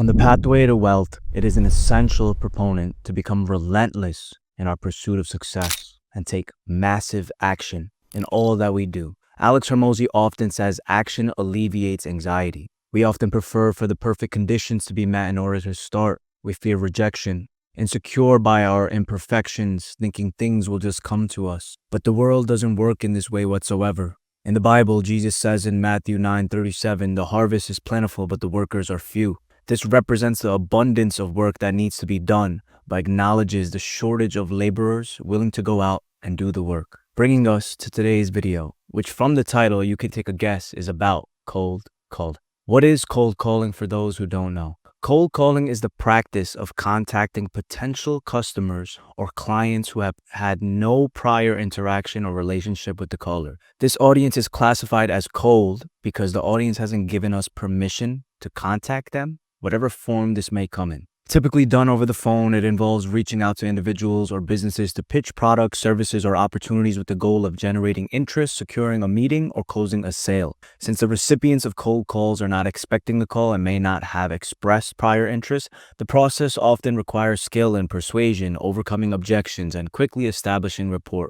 On the pathway to wealth, it is an essential proponent to become relentless in our pursuit of success and take massive action in all that we do. Alex Hormozy often says action alleviates anxiety. We often prefer for the perfect conditions to be met in order to start. We fear rejection, insecure by our imperfections, thinking things will just come to us. But the world doesn't work in this way whatsoever. In the Bible, Jesus says in Matthew 9:37, "The harvest is plentiful, but the workers are few." This represents the abundance of work that needs to be done, but acknowledges the shortage of laborers willing to go out and do the work. Bringing us to today's video, which from the title you can take a guess is about cold calling. What is cold calling for those who don't know? Cold calling is the practice of contacting potential customers or clients who have had no prior interaction or relationship with the caller. This audience is classified as cold because the audience hasn't given us permission to contact them, whatever form this may come in. Typically done over the phone, it involves reaching out to individuals or businesses to pitch products, services, or opportunities with the goal of generating interest, securing a meeting, or closing a sale. Since the recipients of cold calls are not expecting the call and may not have expressed prior interest, the process often requires skill in persuasion, overcoming objections, and quickly establishing rapport.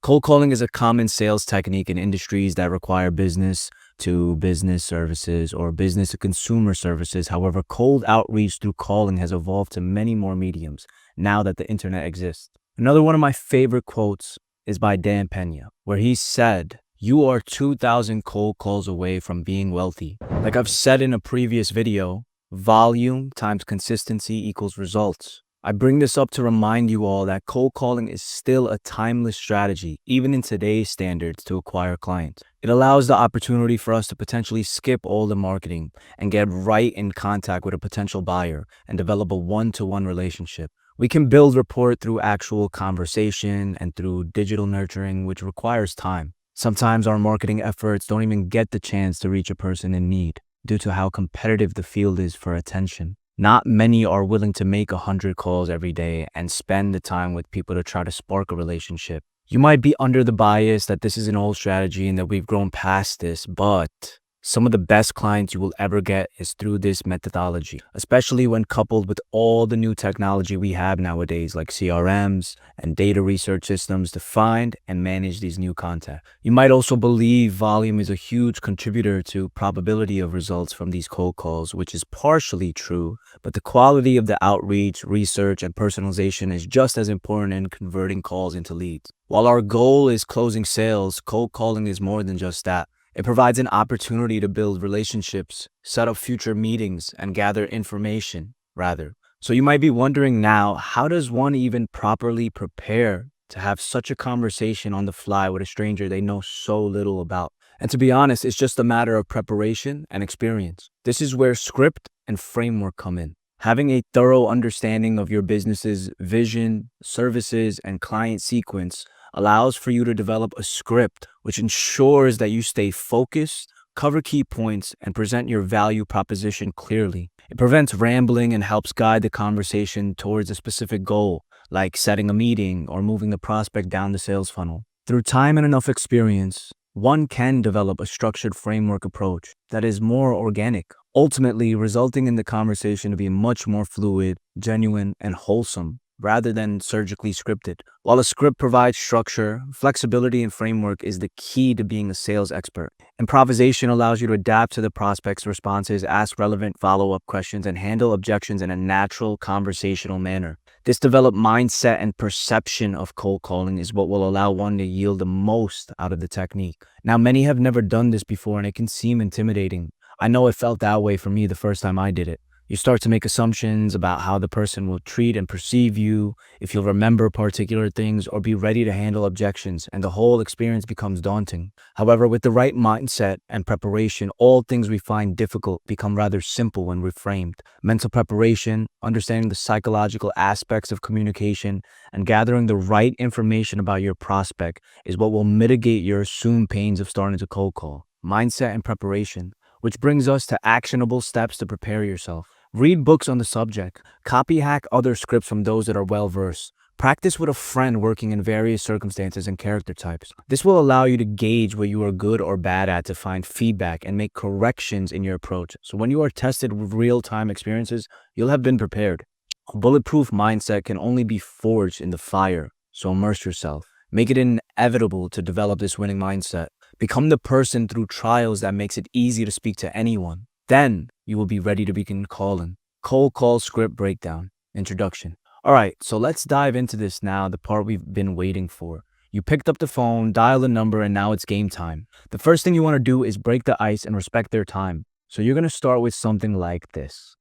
Cold calling is a common sales technique in industries that require business-to-business services or business-to-consumer services. However, cold outreach through calling has evolved to many more mediums now that the internet exists. Another one of my favorite quotes is by Dan Pena, where he said, "You are 2,000 cold calls away from being wealthy." Like I've said in a previous video, volume times consistency equals results. I bring this up to remind you all that cold calling is still a timeless strategy, even in today's standards, to acquire clients. It allows the opportunity for us to potentially skip all the marketing and get right in contact with a potential buyer and develop a one-to-one relationship. We can build rapport through actual conversation and through digital nurturing, which requires time. Sometimes our marketing efforts don't even get the chance to reach a person in need due to how competitive the field is for attention. Not many are willing to make 100 calls every day and spend the time with people to try to spark a relationship. You might be under the bias that this is an old strategy and that we've grown past this, but some of the best clients you will ever get is through this methodology, especially when coupled with all the new technology we have nowadays, like CRMs and data research systems to find and manage these new content. You might also believe volume is a huge contributor to probability of results from these cold calls, which is partially true, but the quality of the outreach, research, and personalization is just as important in converting calls into leads. While our goal is closing sales, cold calling is more than just that. It provides an opportunity to build relationships, set up future meetings, and gather information, rather. So you might be wondering now, how does one even properly prepare to have such a conversation on the fly with a stranger they know so little about? And to be honest, it's just a matter of preparation and experience. This is where script and framework come in. Having a thorough understanding of your business's vision, services, and client sequence allows for you to develop a script which ensures that you stay focused, cover key points, and present your value proposition clearly. It prevents rambling and helps guide the conversation towards a specific goal, like setting a meeting or moving the prospect down the sales funnel. Through time and enough experience, one can develop a structured framework approach that is more organic, ultimately resulting in the conversation to be much more fluid, genuine, and wholesome, rather than surgically scripted. While a script provides structure, flexibility and framework is the key to being a sales expert. Improvisation allows you to adapt to the prospect's responses, ask relevant follow-up questions, and handle objections in a natural conversational manner. This developed mindset and perception of cold calling is what will allow one to yield the most out of the technique. Now, many have never done this before and it can seem intimidating. I know it felt that way for me the first time I did it. You start to make assumptions about how the person will treat and perceive you, if you'll remember particular things, or be ready to handle objections, and the whole experience becomes daunting. However, with the right mindset and preparation, all things we find difficult become rather simple when reframed. Mental preparation, understanding the psychological aspects of communication, and gathering the right information about your prospect is what will mitigate your assumed pains of starting to cold call. Mindset and preparation, which brings us to actionable steps to prepare yourself. Read books on the subject. Copy hack other scripts from those that are well-versed. Practice with a friend working in various circumstances and character types. This will allow you to gauge what you are good or bad at to find feedback and make corrections in your approach. So when you are tested with real-time experiences, you'll have been prepared. A bulletproof mindset can only be forged in the fire, so immerse yourself. Make it inevitable to develop this winning mindset. Become the person through trials that makes it easy to speak to anyone. Then you will be ready to begin calling. Cold call script breakdown. Introduction. All right, so let's dive into this now, the part we've been waiting for. You picked up the phone, dialed the number, and now it's game time. The first thing you want to do is break the ice and respect their time. So you're going to start with something like this.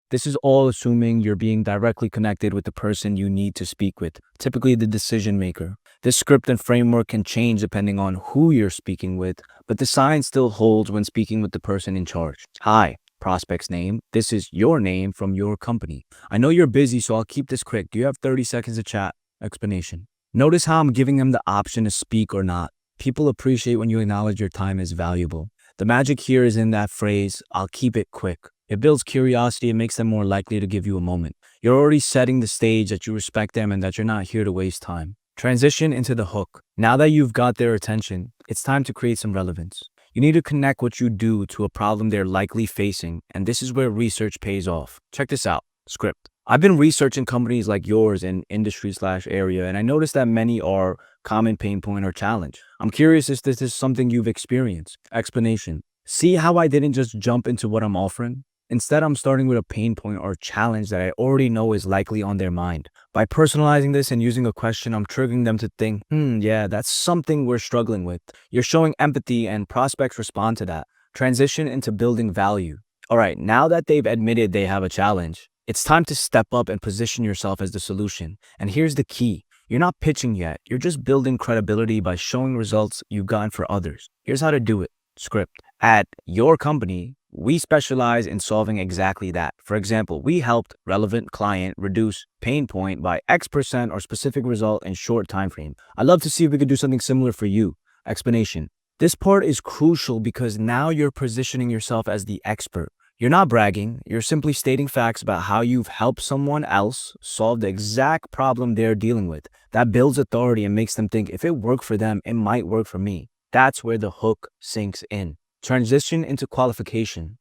This is all assuming you're being directly connected with the person you need to speak with, typically the decision maker. This script and framework can change depending on who you're speaking with, but the sign still holds when speaking with the person in charge. Hi, prospect's name. This is your name from your company. I know you're busy, so I'll keep this quick. Do you have 30 seconds to chat? Explanation. Notice how I'm giving them the option to speak or not. People appreciate when you acknowledge your time is valuable. The magic here is in that phrase, I'll keep it quick. It builds curiosity and makes them more likely to give you a moment. You're already setting the stage that you respect them and that you're not here to waste time. Transition into the hook. Now that you've got their attention, it's time to create some relevance. You need to connect what you do to a problem they're likely facing, and this is where research pays off. Check this out. Script. I've been researching companies like yours in industry/area, and I noticed that many are common pain point or challenge. I'm curious if this is something you've experienced. Explanation. See how I didn't just jump into what I'm offering? Instead, I'm starting with a pain point or challenge that I already know is likely on their mind. By personalizing this and using a question, I'm triggering them to think, yeah, that's something we're struggling with. You're showing empathy and prospects respond to that. Transition into building value. All right, now that they've admitted they have a challenge, it's time to step up and position yourself as the solution. And here's the key. You're not pitching yet. You're just building credibility by showing results you've gotten for others. Here's how to do it. Script. At your company, we specialize in solving exactly that. For example, we helped relevant client reduce pain point by X% or specific result in short time frame. I'd love to see if we could do something similar for you. Explanation. This part is crucial because now you're positioning yourself as the expert. You're not bragging, you're simply stating facts about how you've helped someone else solve the exact problem they're dealing with. That builds authority and makes them think if it worked for them, it might work for me. That's where the hook sinks in. Transition into qualification.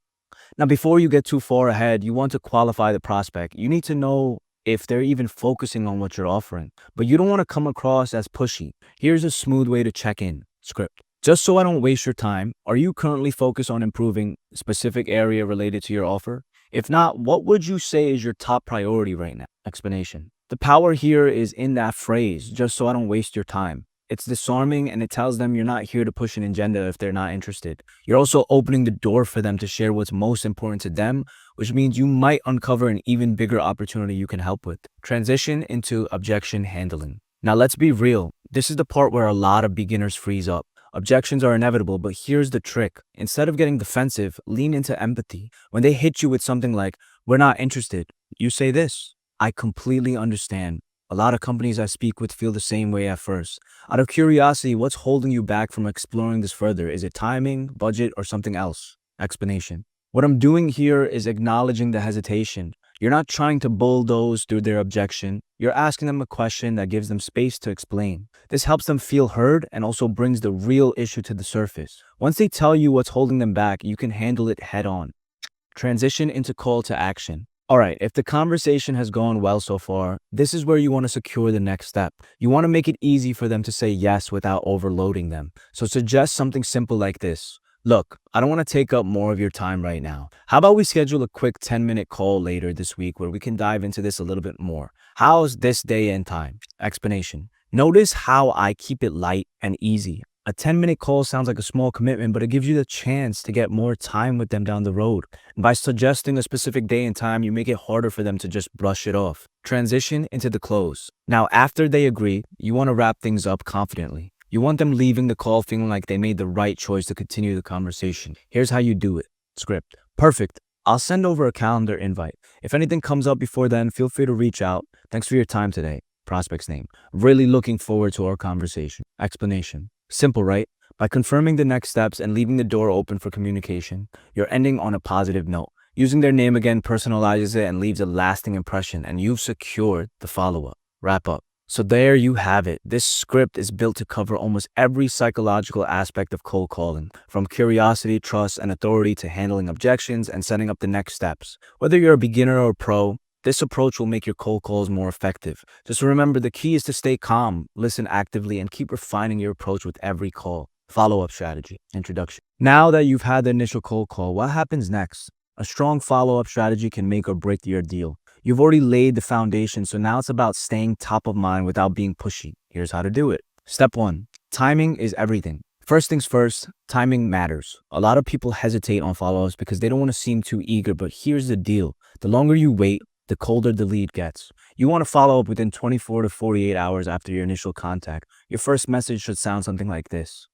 Now, before you get too far ahead, you want to qualify the prospect. You need to know if they're even focusing on what you're offering, but you don't want to come across as pushy. Here's a smooth way to check in. Script. Just so I don't waste your time, are you currently focused on improving a specific area related to your offer? If not, what would you say is your top priority right now? Explanation. The power here is in that phrase, just so I don't waste your time. It's disarming and it tells them you're not here to push an agenda if they're not interested. You're also opening the door for them to share what's most important to them, which means you might uncover an even bigger opportunity you can help with. Transition into objection handling. Now let's be real. This is the part where a lot of beginners freeze up. Objections are inevitable, but here's the trick. Instead of getting defensive, lean into empathy. When they hit you with something like, we're not interested, you say this, I completely understand. A lot of companies I speak with feel the same way at first. Out of curiosity, what's holding you back from exploring this further? Is it timing, budget, or something else? Explanation. What I'm doing here is acknowledging the hesitation. You're not trying to bulldoze through their objection. You're asking them a question that gives them space to explain. This helps them feel heard and also brings the real issue to the surface. Once they tell you what's holding them back, you can handle it head on. Transition into call to action. All right, if the conversation has gone well so far, this is where you want to secure the next step. You want to make it easy for them to say yes without overloading them. So suggest something simple like this. Look, I don't want to take up more of your time right now. How about we schedule a quick 10-minute call later this week where we can dive into this a little bit more? How's this day and time? Explanation. Notice how I keep it light and easy. A 10-minute call sounds like a small commitment, but it gives you the chance to get more time with them down the road. By suggesting a specific day and time, you make it harder for them to just brush it off. Transition into the close. Now, after they agree, you want to wrap things up confidently. You want them leaving the call feeling like they made the right choice to continue the conversation. Here's how you do it. Script. Perfect. I'll send over a calendar invite. If anything comes up before then, feel free to reach out. Thanks for your time today. Prospect's name. Really looking forward to our conversation. Explanation. Simple, right? By confirming the next steps and leaving the door open for communication, you're ending on a positive note. Using their name again personalizes it and leaves a lasting impression, and you've secured the follow-up. Wrap up. So there you have it. This script is built to cover almost every psychological aspect of cold calling, from curiosity, trust, and authority to handling objections and setting up the next steps. Whether you're a beginner or a pro, this approach will make your cold calls more effective. Just remember, the key is to stay calm, listen actively, and keep refining your approach with every call. Follow-up strategy. Introduction. Now that you've had the initial cold call, what happens next? A strong follow-up strategy can make or break your deal. You've already laid the foundation, so now it's about staying top of mind without being pushy. Here's how to do it. Step 1. Timing is everything. First things first, timing matters. A lot of people hesitate on follow-ups because they don't want to seem too eager, but here's the deal. The longer you wait, the colder the lead gets. You want to follow up within 24 to 48 hours after your initial contact. Your first message should sound something like this.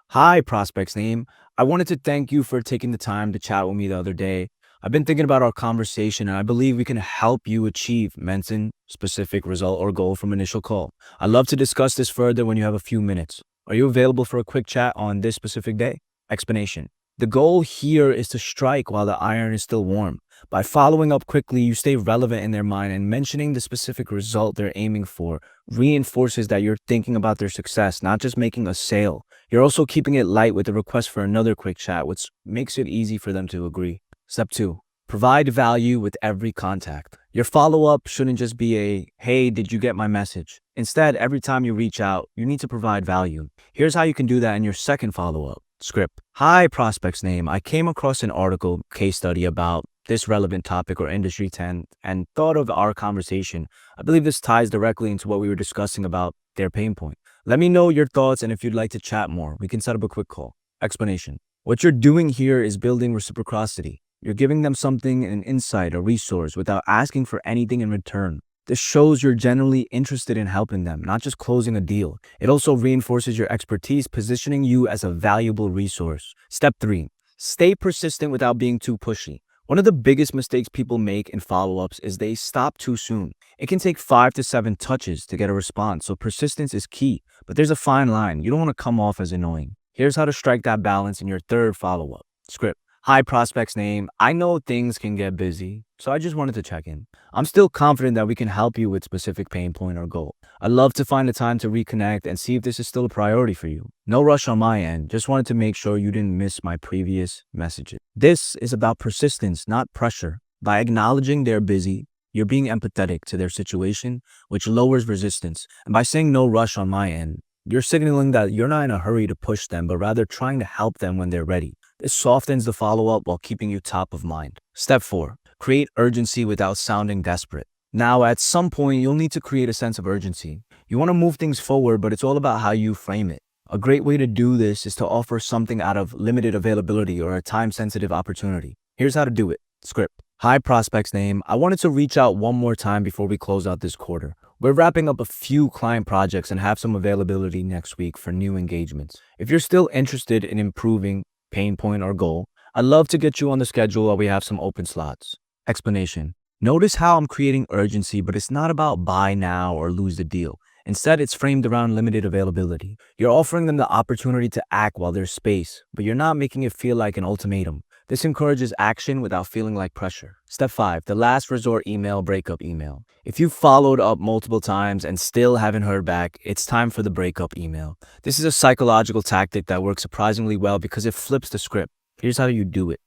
Hi, prospect's name. I wanted to thank you for taking the time to chat with me the other day. I've been thinking about our conversation and I believe we can help you achieve mention specific result or goal from initial call. I'd love to discuss this further when you have a few minutes. Are you available for a quick chat on this specific day? Explanation. The goal here is to strike while the iron is still warm. By following up quickly, you stay relevant in their mind, and mentioning the specific result they're aiming for reinforces that you're thinking about their success, not just making a sale. You're also keeping it light with the request for another quick chat, which makes it easy for them to agree. Step 2. Provide value with every contact. Your follow-up shouldn't just be a, hey, did you get my message? Instead, every time you reach out, you need to provide value. Here's how you can do that in your second follow-up. Script. Hi, prospect's name. I came across an article, case study about this relevant topic or industry trend and thought of our conversation. I believe this ties directly into what we were discussing about their pain point. Let me know your thoughts, and if you'd like to chat more, we can set up a quick call. Explanation. What you're doing here is building reciprocity. You're giving them something, an insight, a resource, without asking for anything in return. This shows you're genuinely interested in helping them, not just closing a deal. It also reinforces your expertise, positioning you as a valuable resource. Step 3. Stay persistent without being too pushy. One of the biggest mistakes people make in follow-ups is they stop too soon. It can take 5 to 7 touches to get a response, so persistence is key. But there's a fine line. You don't want to come off as annoying. Here's how to strike that balance in your third follow-up. Script. Hi, prospect's name. I know things can get busy, so I just wanted to check in. I'm still confident that we can help you with specific pain point or goal. I'd love to find the time to reconnect and see if this is still a priority for you. No rush on my end. Just wanted to make sure you didn't miss my previous messages. This is about persistence, not pressure. By acknowledging they're busy, you're being empathetic to their situation, which lowers resistance. And by saying no rush on my end, you're signaling that you're not in a hurry to push them, but rather trying to help them when they're ready. This softens the follow-up while keeping you top of mind. Step 4. Create urgency without sounding desperate. Now, at some point, you'll need to create a sense of urgency. You want to move things forward, but it's all about how you frame it. A great way to do this is to offer something out of limited availability or a time-sensitive opportunity. Here's how to do it. Script. Hi, prospect's name. I wanted to reach out one more time before we close out this quarter. We're wrapping up a few client projects and have some availability next week for new engagements. If you're still interested in improving pain point or goal, I'd love to get you on the schedule while we have some open slots. Explanation. Notice how I'm creating urgency, but it's not about buy now or lose the deal. Instead, it's framed around limited availability. You're offering them the opportunity to act while there's space, but you're not making it feel like an ultimatum. This encourages action without feeling like pressure. Step 5. The last resort email, breakup email. If you followed up multiple times and still haven't heard back, it's time for the breakup email. This is a psychological tactic that works surprisingly well because it flips the script. Here's how you do it.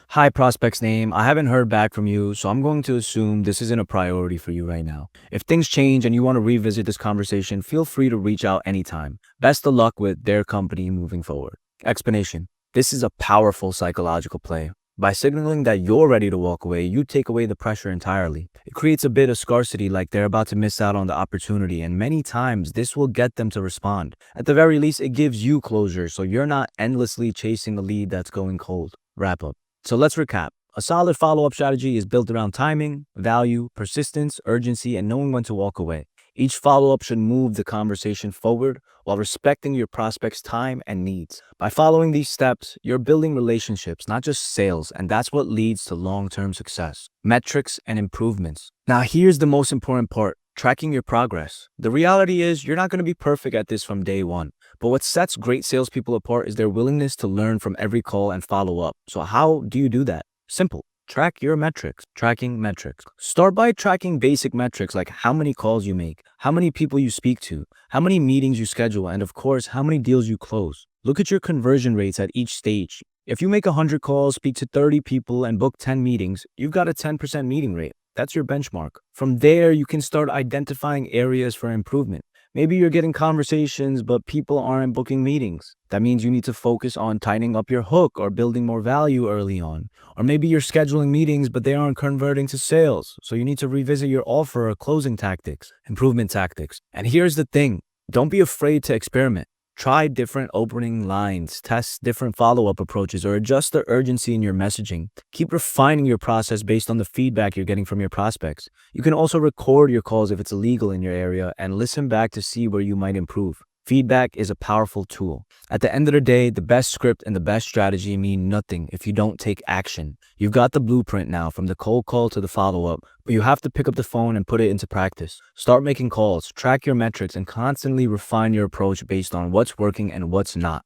Hi, prospect's name. I haven't heard back from you, so I'm going to assume this isn't a priority for you right now. If things change and you want to revisit this conversation, feel free to reach out anytime. Best of luck with their company moving forward. Explanation. This is a powerful psychological play. By signaling that you're ready to walk away, you take away the pressure entirely. It creates a bit of scarcity, like they're about to miss out on the opportunity, and many times this will get them to respond. At the very least, it gives you closure, so you're not endlessly chasing a lead that's going cold. Wrap up. So let's recap. A solid follow-up strategy is built around timing, value, persistence, urgency, and knowing when to walk away. Each follow-up should move the conversation forward while respecting your prospect's time and needs. By following these steps, you're building relationships, not just sales, and that's what leads to long-term success, metrics, and improvements. Now, here's the most important part, tracking your progress. The reality is you're not going to be perfect at this from day one, but what sets great salespeople apart is their willingness to learn from every call and follow up. So how do you do that? Simple. Track your metrics. Tracking metrics. Start by tracking basic metrics like how many calls you make, how many people you speak to, how many meetings you schedule, and of course, how many deals you close. Look at your conversion rates at each stage. If you make 100 calls, speak to 30 people, and book 10 meetings, you've got a 10% meeting rate. That's your benchmark. From there, you can start identifying areas for improvement. Maybe you're getting conversations, but people aren't booking meetings. That means you need to focus on tightening up your hook or building more value early on. Or maybe you're scheduling meetings, but they aren't converting to sales. So you need to revisit your offer or closing tactics, improvement tactics. And here's the thing, don't be afraid to experiment. Try different opening lines, test different follow-up approaches, or adjust the urgency in your messaging. Keep refining your process based on the feedback you're getting from your prospects. You can also record your calls if it's illegal in your area and listen back to see where you might improve. Feedback is a powerful tool. At the end of the day, the best script and the best strategy mean nothing if you don't take action. You've got the blueprint now, from the cold call to the follow-up, but you have to pick up the phone and put it into practice. Start making calls, track your metrics, and constantly refine your approach based on what's working and what's not.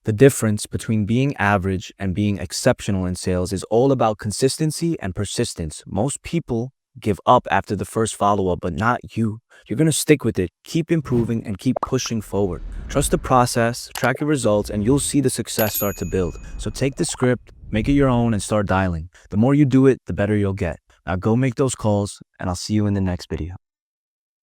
The difference between being average and being exceptional in sales is all about consistency and persistence. Most people give up after the first follow-up, but not you. You're going to stick with it, keep improving, and keep pushing forward. Trust the process, track your results, and you'll see the success start to build. So take the script, make it your own, and start dialing. The more you do it, the better you'll get. Now go make those calls, and I'll see you in the next video.